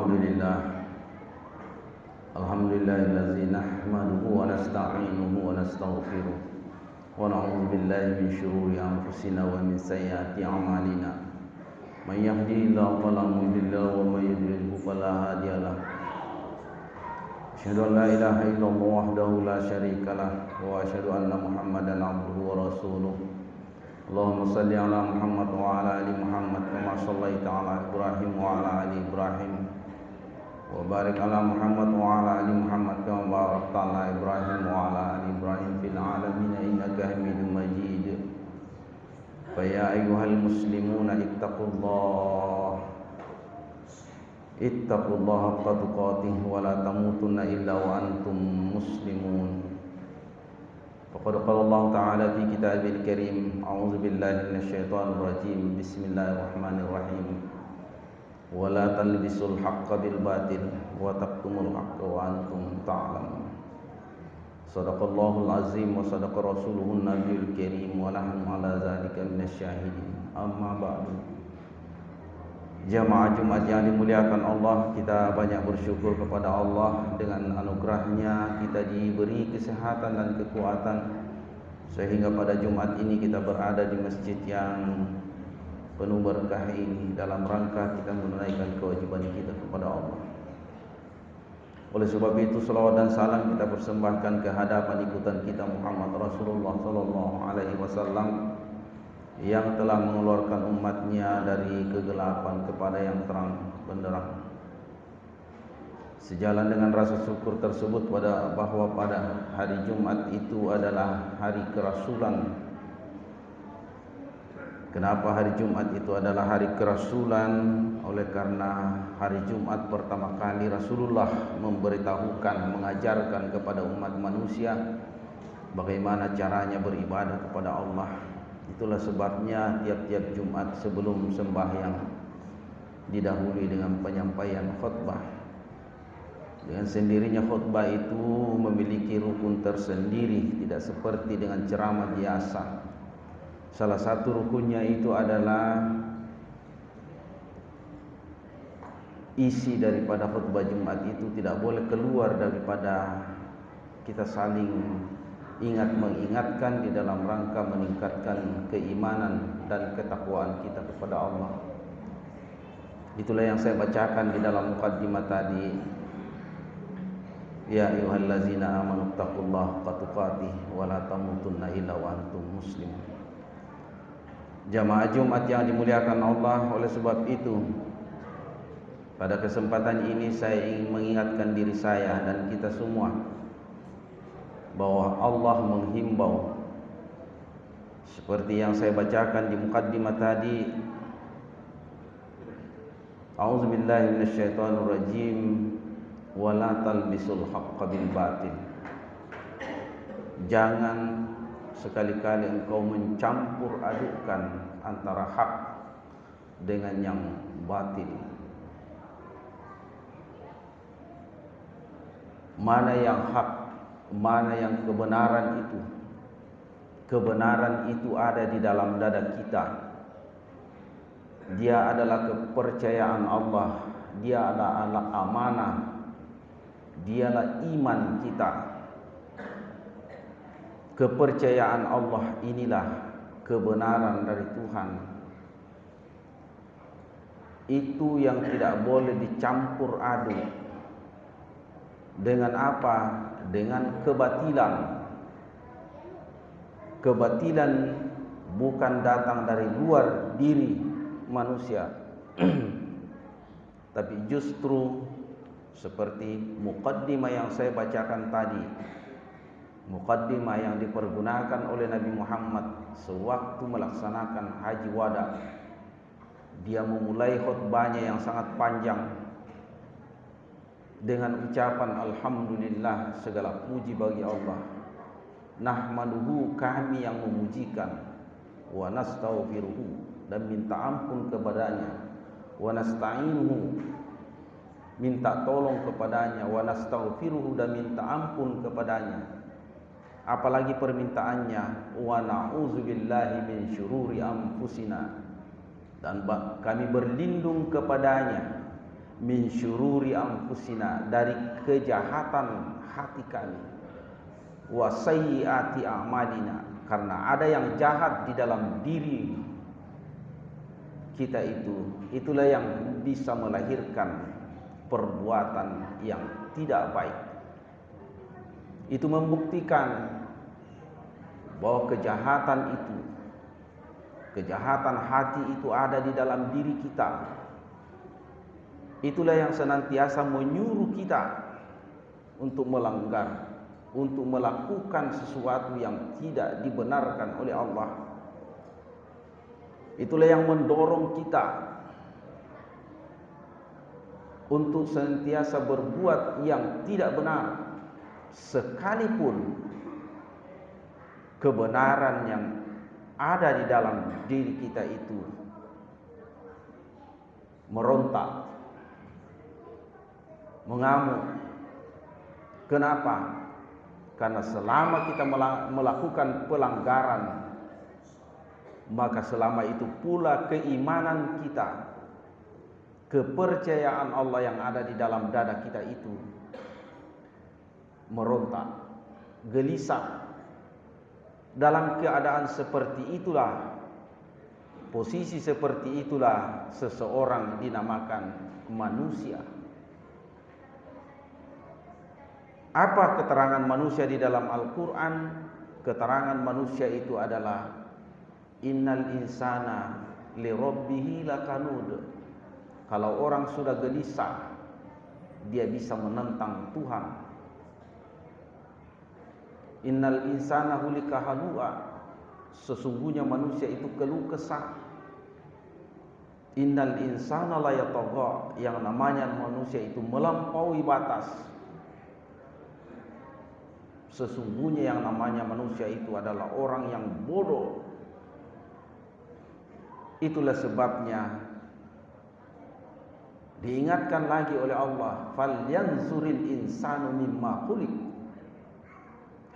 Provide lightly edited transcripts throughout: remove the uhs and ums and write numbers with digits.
Alhamdulillahilladzi nahmaduhu wa nasta'inuhu wa nastaghfiruh wa na'udzu billahi min syururi anfusina wa min sayyiati a'malina. May yahdihillahu fala mudilla lahu wa may yudlilhu fala hadiyalah. Asyhadu an la ilaha illallah wahdahu la syarikalah wa asyhadu anna Muhammadan 'abduhu wa rasuluh. Allahumma shalli ala Muhammad wa ala ali Muhammad kama shallaita ala Ibrahim wa ala ali Ibrahim wa barik ala Muhammad wa ala ali Muhammad kama barakta ala Ibrahim wa ala ali Ibrahim fil alamin innaka Hamidum Majid. Fa ya ayyuhal muslimuna ittaqullaha haqqa tuqatih wa la tamutunna illa wa antum muslimun. Faqad qala Allah Ta'ala fi kitabil karim, a'udzu billahi minasyaitonir rajim, bismillahirrahmanirrahim. Wa la talbisul haqqa bil batil wa taqtumul haqqa wa antum ta'lamun. Shadaqallahul azim wa sadaqa rasuluhun nabiyul karim wa nahnu ala dzalika minasyahidin. Amma ba'du. Jamaah Jumat yang dimuliakan Allah, kita banyak bersyukur kepada Allah. Dengan anugerahnya kita diberi kesehatan dan kekuatan sehingga pada Jumat ini kita berada di masjid yang penuh berkah ini dalam rangka kita menunaikan kewajiban kita kepada Allah. Oleh sebab itu salawat dan salam kita persembahkan ke hadapan ikutan kita Muhammad Rasulullah sallallahu alaihi wasallam yang telah mengeluarkan umatnya dari kegelapan kepada yang terang benderang. Sejalan dengan rasa syukur tersebut bahwa pada hari Jumat itu adalah hari kerasulan. Kenapa hari Jumat itu adalah hari kerasulan? Oleh karena hari Jumat pertama kali Rasulullah memberitahukan, mengajarkan kepada umat manusia bagaimana caranya beribadah kepada Allah. Itulah sebabnya tiap-tiap Jumat sebelum sembahyang didahului dengan penyampaian khutbah. Dengan sendirinya khutbah itu memiliki rukun tersendiri, tidak seperti dengan ceramah biasa. Salah satu rukunnya itu adalah isi daripada khutbah Jumat itu tidak boleh keluar daripada kita saling mengingatkan di dalam rangka meningkatkan keimanan dan ketakwaan kita kepada Allah. Itulah yang saya bacakan di dalam muqaddimah tadi. Ya ayyuhallazina amanu taqullaha haqqa tuqatih wa la tamutunna illa wa antum muslimun. Jamaah Jumat yang dimuliakan Allah, oleh sebab itu pada kesempatan ini saya ingin mengingatkan diri saya dan kita semua bahwa Allah menghimbau seperti yang saya bacakan di muqaddimah tadi. A'udzu billahi minasyaitonir rajim wa la talbisul haqqa bil batil. Jangan sekali-kali engkau mencampur adukkan antara hak dengan yang batil. Mana yang hak, mana yang kebenaran itu? Kebenaran itu ada di dalam dada kita. Dia adalah kepercayaan Allah, dia adalah amanah, dialah iman kita. Kepercayaan Allah inilah kebenaran dari Tuhan. Itu yang tidak boleh dicampur aduk. Dengan apa? Dengan kebatilan. Kebatilan bukan datang dari luar diri manusia, tapi justru seperti muqaddimah yang saya bacakan tadi, muqaddimah yang dipergunakan oleh Nabi Muhammad sewaktu melaksanakan haji wada. Dia memulai khutbahnya yang sangat panjang dengan ucapan alhamdulillah, segala puji bagi Allah. Nahmaduhu, kami yang memujikan, wa nastaghfiruhu, dan minta ampun kepadanya, wa nasta'inuhu, minta tolong kepadanya, wa nastaghfiruhu, dan minta ampun kepadanya. Apalagi permintaannya, wa na'udzubillahi min syururi anfusina, dan kami berlindung kepadanya min syururi anfusina, dari kejahatan hati kami, wa sayyiati a'malina, karena ada yang jahat di dalam diri kita itulah yang bisa melahirkan perbuatan yang tidak baik. Itu membuktikan bahwa kejahatan hati itu ada di dalam diri kita. Itulah yang senantiasa menyuruh kita untuk melanggar, untuk melakukan sesuatu yang tidak dibenarkan oleh Allah. Itulah yang mendorong kita untuk senantiasa berbuat yang tidak benar, sekalipun kebenaran yang ada di dalam diri kita itu merontak, mengamuk. Kenapa? Karena selama kita melakukan pelanggaran, maka selama itu pula keimanan kita, kepercayaan Allah yang ada di dalam dada kita itu merontak, gelisah. Dalam keadaan seperti itulah, posisi seperti itulah seseorang dinamakan manusia. Apa keterangan manusia di dalam Al-Quran? Keterangan manusia itu adalah innal insana li rabbihi lakanud. Kalau orang sudah gelisah, dia bisa menentang Tuhan. Innal insana hulika halua, sesungguhnya manusia itu keluh kesah. Innal insana la yatagha, yang namanya manusia itu melampaui batas. Sesungguhnya yang namanya manusia itu adalah orang yang bodoh. Itulah sebabnya diingatkan lagi oleh Allah, falyanzuril insanu mimma khuliq.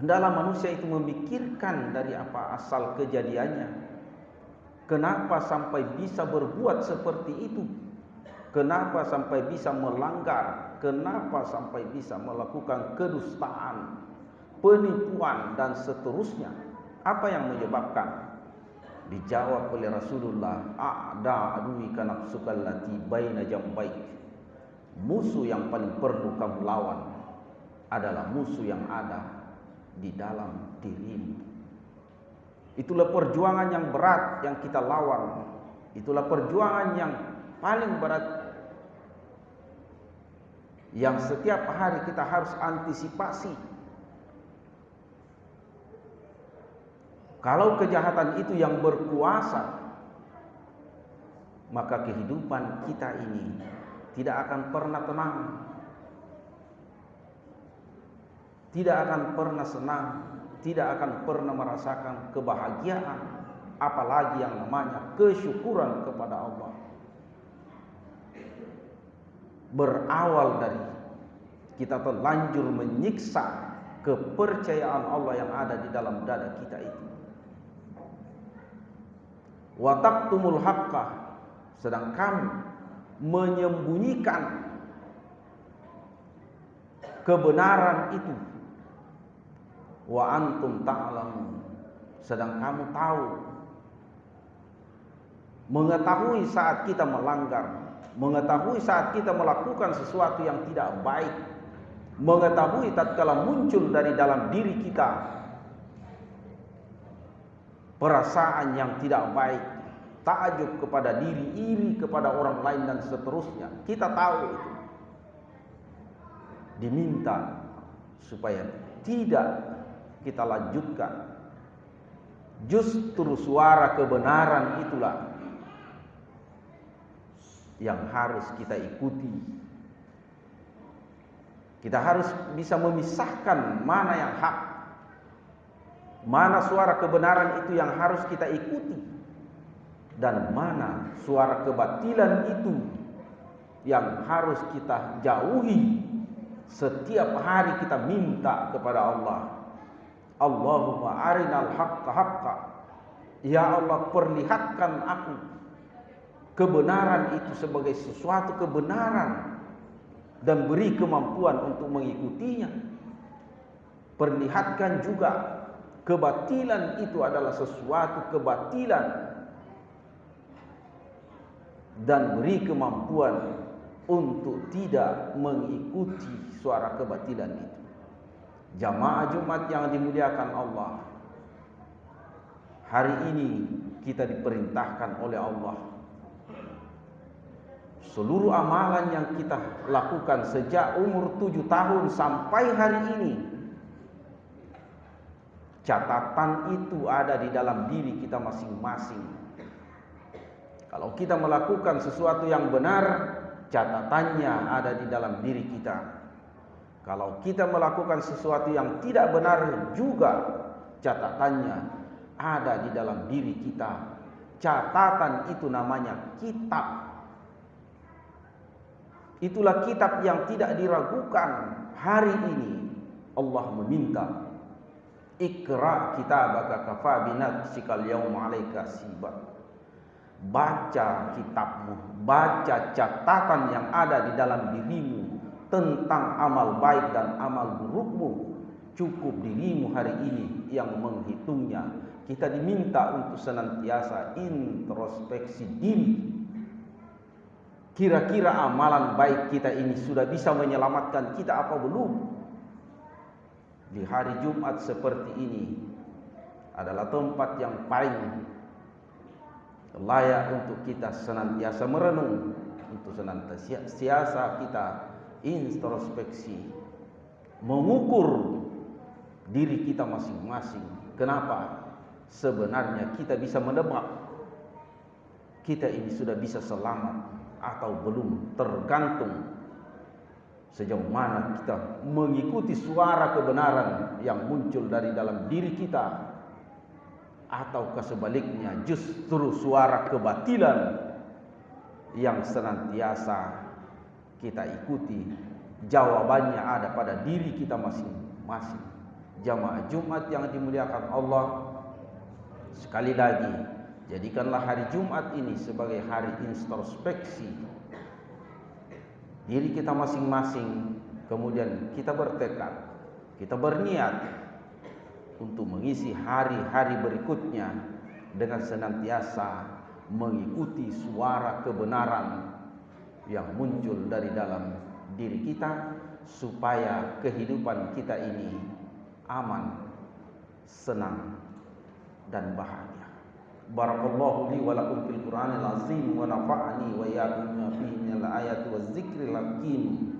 Hendaklah manusia itu memikirkan dari apa asal kejadiannya. Kenapa sampai bisa berbuat seperti itu? Kenapa sampai bisa melanggar? Kenapa sampai bisa melakukan kedustaan, penipuan dan seterusnya? Apa yang menyebabkan? Dijawab oleh Rasulullah, a'da aduika nafsuka allati baina jambaik. Musuh yang paling perlu kamu lawan adalah musuh yang ada di dalam dirimu. Itulah perjuangan yang berat yang kita lawan. Itulah perjuangan yang paling berat yang setiap hari kita harus antisipasi. Kalau kejahatan itu yang berkuasa, maka kehidupan kita ini tidak akan pernah tenang, tidak akan pernah senang, tidak akan pernah merasakan kebahagiaan, apalagi yang namanya kesyukuran kepada Allah. Berawal dari kita terlanjur menyiksa kepercayaan Allah yang ada di dalam dada kita itu. Wa taqtumul haqqa, sedang kamu menyembunyikan kebenaran itu. Wa antum ta'lamun, sedang kamu tahu, mengetahui saat kita melanggar, mengetahui saat kita melakukan sesuatu yang tidak baik, mengetahui tatkala muncul dari dalam diri kita perasaan yang tidak baik, takjub kepada diri, iri kepada orang lain dan seterusnya. Kita tahu itu. Diminta supaya tidak kita lanjutkan. Justru suara kebenaran itulah yang harus kita ikuti. Kita harus bisa memisahkan mana yang hak, mana suara kebenaran itu yang harus kita ikuti, dan mana suara kebatilan itu yang harus kita jauhi. Setiap hari kita minta kepada Allah, Allahumma arinal haqqa haqqa, ya Allah perlihatkan aku kebenaran itu sebagai sesuatu kebenaran dan beri kemampuan untuk mengikutinya. Perlihatkan juga kebatilan itu adalah sesuatu kebatilan dan beri kemampuan untuk tidak mengikuti suara kebatilan itu. Jamaah Jumat yang dimuliakan Allah, hari ini kita diperintahkan oleh Allah, seluruh amalan yang kita lakukan sejak umur 7 tahun sampai hari ini, catatan itu ada di dalam diri kita masing-masing. Kalau kita melakukan sesuatu yang benar, catatannya ada di dalam diri kita. Kalau kita melakukan sesuatu yang tidak benar juga, catatannya ada di dalam diri kita. Catatan itu namanya kitab. Itulah kitab yang tidak diragukan. Hari ini Allah meminta, Iqra kitabaka kafa binafsikal yawma 'alaika hasiba. Baca kitabmu, baca catatan yang ada di dalam dirimu tentang amal baik dan amal burukmu. Cukup dirimu hari ini yang menghitungnya. Kita diminta untuk senantiasa introspeksi diri. Kira-kira amalan baik kita ini sudah bisa menyelamatkan kita apa belum? Di hari Jumat seperti ini adalah tempat yang paling layak untuk kita senantiasa merenung, untuk senantiasa kita introspeksi, mengukur diri kita masing-masing. Kenapa? Sebenarnya kita bisa menebak kita ini sudah bisa selamat atau belum, tergantung sejauh mana kita mengikuti suara kebenaran yang muncul dari dalam diri kita, ataukah sebaliknya justru suara kebatilan yang senantiasa kita ikuti. Jawabannya ada pada diri kita masing-masing. Jamaah Jumat yang dimuliakan Allah, sekali lagi jadikanlah hari Jumat ini sebagai hari introspeksi diri kita masing-masing. Kemudian kita bertekad, kita berniat untuk mengisi hari-hari berikutnya dengan senantiasa mengikuti suara kebenaran yang muncul dari dalam diri kita, supaya kehidupan kita ini aman, senang, dan bahagia. Barakallahu li wa lakum fil Qur'anil azim wa nafa'ani wa iyyakum bima fihi minal ayati waz zikril hakim.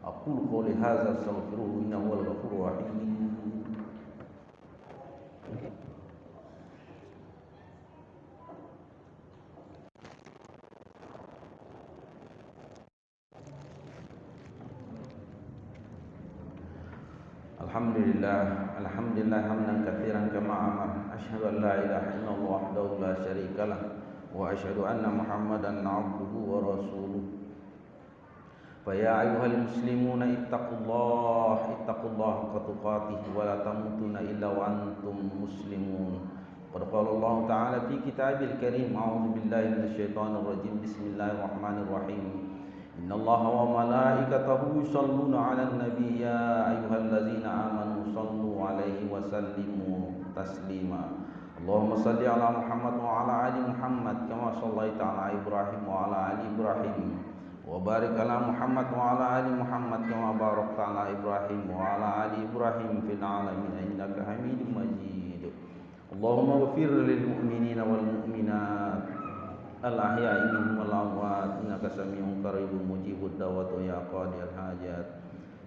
Aqulu qouli hadza astaghfiruhu innahu huwal ghafurur rahim. Alhamdulillah hamdan katsiran kama amar. Asyhadu an la ilaha illallah wahdahu la syarika lah wa asyhadu anna Muhammadan 'abduhu wa rasuluh. Fa ya ayyuhal muslimuna ittaqullaha haqqa tuqatih wa la tamutunna illa wa antum muslimun. Qad qala Allah ta'ala fi kitabil karim, a'udzu billahi minasyaitonir rajim. Bismillahirrahmanirrahim. Inna Allaha wa malaikatahu yusalluna 'alan nabiy ya ayyuhallazina amanu sallu 'alaihi wa sallimu taslima. Allahumma salli 'ala Muhammad wa 'ala ali Muhammad kama shallaita 'ala Ibrahim wa 'ala ali Ibrahim wa barik 'ala Muhammad wa 'ala ali Muhammad kama barakta 'ala Ibrahim wa 'ala ali Ibrahim fil 'alamin innaka Hamidum Majid. Allahumma ighfir lil mu'minina wal mu'minat al-ahya'i minhum wal amwat innaka sami'un qaribun mujibud da'wati ya qadiyal hajat.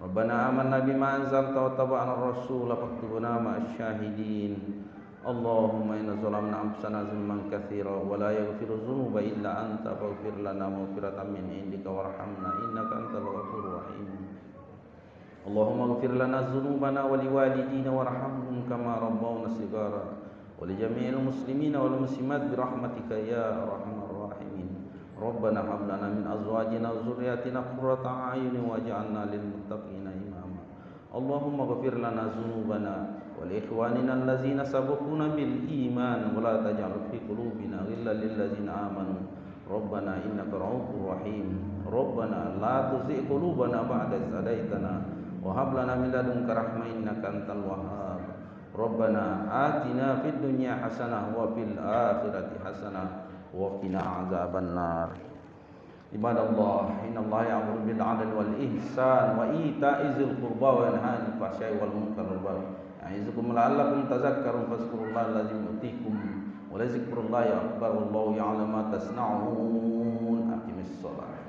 Rabbana amanna bima anzalta wa taba'na ar-rasula faktubna ma'asy syahidin. Allahumma inna zalamna anfusana zulman katsira wa la yaghfiru dzunuba illa anta faghfir lana maghfiratan min indika warhamna innaka antal ghafurur rahim. Allahumma ighfir lana dzunubana wa liwalidina warhamhum kama rabbawna shighara wa li jami'il muslimina wal muslimat bi rahmatika ya arhamar rahimin. Rabbana hab lana min azwajina wa dzurriyyatina qurrata a'yunin waj'alna lil muttaqina imama. Allahumma ighfir lana dzunubana wa li ikhwanina allazina sabaquna bil iman wa la taj'al fi qulubina ghillan lil ladzina amanu ربنا إنك رؤوف رحيم ربنا لا تزغ قلوبنا بعد إذ هديتنا وهب لنا من لدنك رحمة إنك أنت الوهاب ربنا آتنا في الدنيا حسنة وفي الآخرة حسنة وقنا عذاب النار عباد الله إن الله يأمر بالعدل والإحسان وإيتاء ذي القربى وينهى عن الفحشاء والمنكر والبغي يعظكم لعلكم تذكرون فاذكروا الله الذي يؤتيكم ولذكر الله أكبر والله يعلم ما تصنعون أقم الصلاة